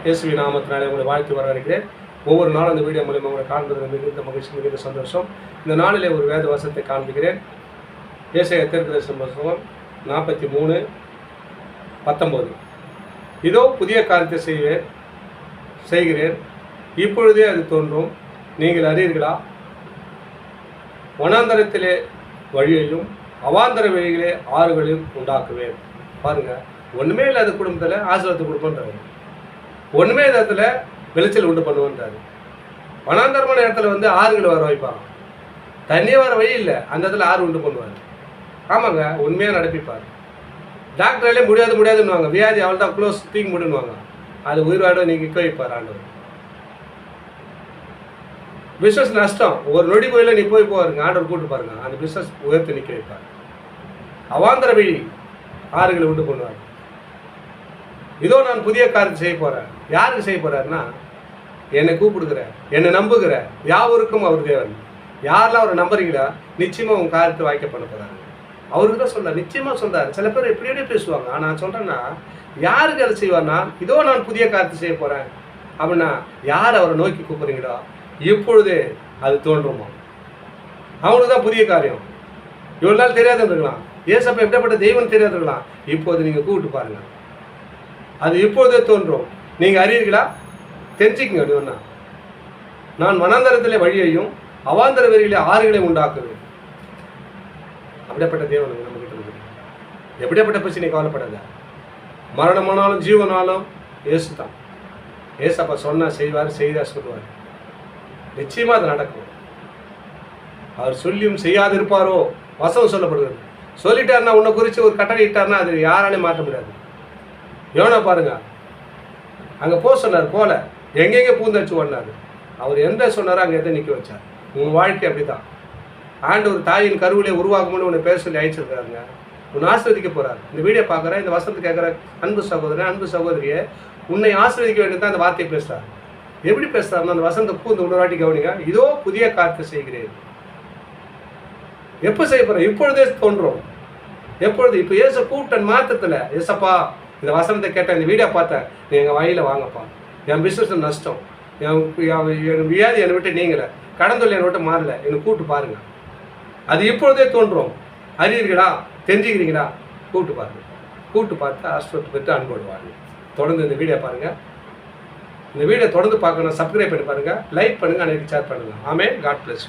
இயேசுவின் நாமத்தினாலே உங்களை வாழ்த்து வரவேற்கிறேன். ஒவ்வொரு நாளும் அந்த வீடியோ மூலியமாக உங்களை காண்பது மிகுந்த மகிழ்ச்சி, மிகுந்த சந்தோஷம். இந்த நாளிலே ஒரு வேத வசனத்தை காண்பிக்கிறேன். ஏசாயா தீர்க்கதரிசன புத்தகம் 43:19. இதோ புதிய காரியத்தை செய்கிறேன், இப்பொழுதே அது தோன்றும், நீங்கள் அறியீர்களா? வனாந்தரத்திலே வழியையும் அவாந்தர வழிகளே ஆறுகளையும் உண்டாக்குவேன். பாருங்க, ஒன்றுமே இல்லாத குடும்பத்தில் ஆசீர்வாதத்தை கொடுப்போன்றாரு, ஒன்றுமே இடத்துல விளைச்சல் உண்டு பண்ணுவோன்றாரு. வனாந்தரமான இடத்துல ஆறுகள் வர வைப்பாங்க, தண்ணியே வர வழி இல்லை, அந்த இடத்துல ஆறு உண்டு பண்ணுவார். ஆமாங்க, உண்மையாக நடப்பிப்பார். டாக்டராலே முடியாதுன்னுவாங்க, வியாதி அவள் தான் க்ளோஸ் தூக்கி முடின்னுவாங்க, அது உயிர்வாட நீங்கள் நிற்க வைப்பார் ஆண்டவர். பிஸ்னஸ் நஷ்டம் ஒரு நொடி கோயில நீ போய் பாருங்க, ஆண்டவர் கூட்டு பாருங்க, அந்த பிஸ்னஸ் உயர்த்தி நிற்க வைப்பார். அவாந்தர வழி ஆறுகளை உண்டு பண்ணுவார். இதோ நான் புதிய காரியத்தை செய்ய போகிறேன். யாருக்கு செய்ய போகிறாருன்னா, என்னை கூப்பிடுகிற, என்னை நம்புகிற யாவருக்கும் அவர் தேவன். யாரெல்லாம் அவரை நம்புறீங்களா, நிச்சயமாக உங்கள் காரியத்தை வாய்க்க பண்ண போகிறாரு. அவருக்கு தான் சொல்கிறார், நிச்சயமாக சொல்கிறார். சில பேர் எப்படியே பேசுவாங்க, ஆனால் நான் சொல்கிறேன்னா யாருக்கு அதை செய்வார்னா, இதோ நான் புதிய காரியத்தை செய்ய போகிறேன் அப்படின்னா, யார் அவரை நோக்கி கூப்பிட்றீங்களோ இப்பொழுதே அது தோன்றுமா. அவங்களுக்கு தான் புதிய காரியம். இவ்வளோ நாள் தெரியாது இருக்கலாம், ஏசப்பா எப்படிப்பட்ட தெய்வம் தெரியாது இருக்கலாம், இப்போது நீங்கள் கூப்பிட்டு பாருங்கள், அது இப்பொழுதே தோன்றும். நீங்கள் அறியீர்களா? தெரிஞ்சுக்குங்க. அப்படின்னா, நான் வனாந்தரத்திலே வழியையும் அவாந்தர வழியிலே ஆறுகளை உண்டாக்குவேன். அப்படிப்பட்ட தேவன் நம்ம கிட்ட இருக்கு. எப்படியாப்பட்ட பிரச்சனை கவலைப்படாத. மரணமானாலும் ஜீவனாலும் இயேசு தான். ஏசப்பா சொன்னா செய்வார், செய்தா சொல்லுவார். நிச்சயமா அது நடக்கும். அவர் சொல்லியும் செய்யாது இருப்பாரோ வசனம் சொல்லப்படுகிறது. சொல்லிட்டாருன்னா, உன்னை குறித்து ஒரு கட்டளை இட்டார்னா அது யாராலையும் மாற்ற முடியாது. யோனா பாருங்க, அங்கே போக சொன்னார், போல எங்கெங்கே பூந்தடிச்சு ஓடினார். அவர் எந்த சொன்னாரோ அங்கே எதை நிற்க வச்சார். உன் வாழ்க்கை அப்படி தான். ஆண்டவர் தாயின் கருவிலே உருவாகும்னு உன்னை பேச சொல்லி அழைச்சிருக்கிறாருங்க. உன்னை ஆசீர்வதிக்க போகிறார். இந்த வீடியோ பார்க்குற, இந்த வசனத்தை கேட்குற அன்பு சகோதரன், அன்பு சகோதரியை, உன்னை ஆசீர்வதிக்க வேண்டியது தான் அந்த வார்த்தையை பேசுகிறார். எப்படி பேசுகிறாருன்னா, அந்த வசனத்தை பூந்து இன்னொரு வாட்டி கவனிங்க. இதோ புதிய காரியத்தை செய்கிறேன். எப்போ செய்ய போகிறேன்? இப்பொழுதே தோன்றும். எப்பொழுது? இப்போ ஏச கூப்பிட்டன் மாத்திரத்தில், ஏசப்பா இந்த வசனத்தை கேட்டேன், இந்த வீடியோ பார்த்தேன், நீ எங்கள் வழியில் வாங்கப்பா, என் பிஸ்னஸ் நஷ்டம், என் வியாதி என்னை விட்டு நீங்களே, கடந்தொழில் என்னை விட்டு மாறல, என்னை கூப்பிட்டு பாருங்க, அது இப்பொழுதே தோன்றும். அறியீர்களா? தெரிஞ்சுக்கிறீங்களா? கூப்பிட்டு பாருங்க. கூப்பிட்டு பார்த்து ஆஸ்ட்ரோட்டு பெற்று அன்போடு வாங்க. தொடர்ந்து இந்த வீடியோ பாருங்கள். இந்த வீடியோ தொடர்ந்து பார்க்கணும். சப்ஸ்கிரைப் பண்ணி பாருங்கள், லைக் பண்ணுங்கள், அனைவருக்கு ஷேர் பண்ணுங்கள். ஆமென். God plus.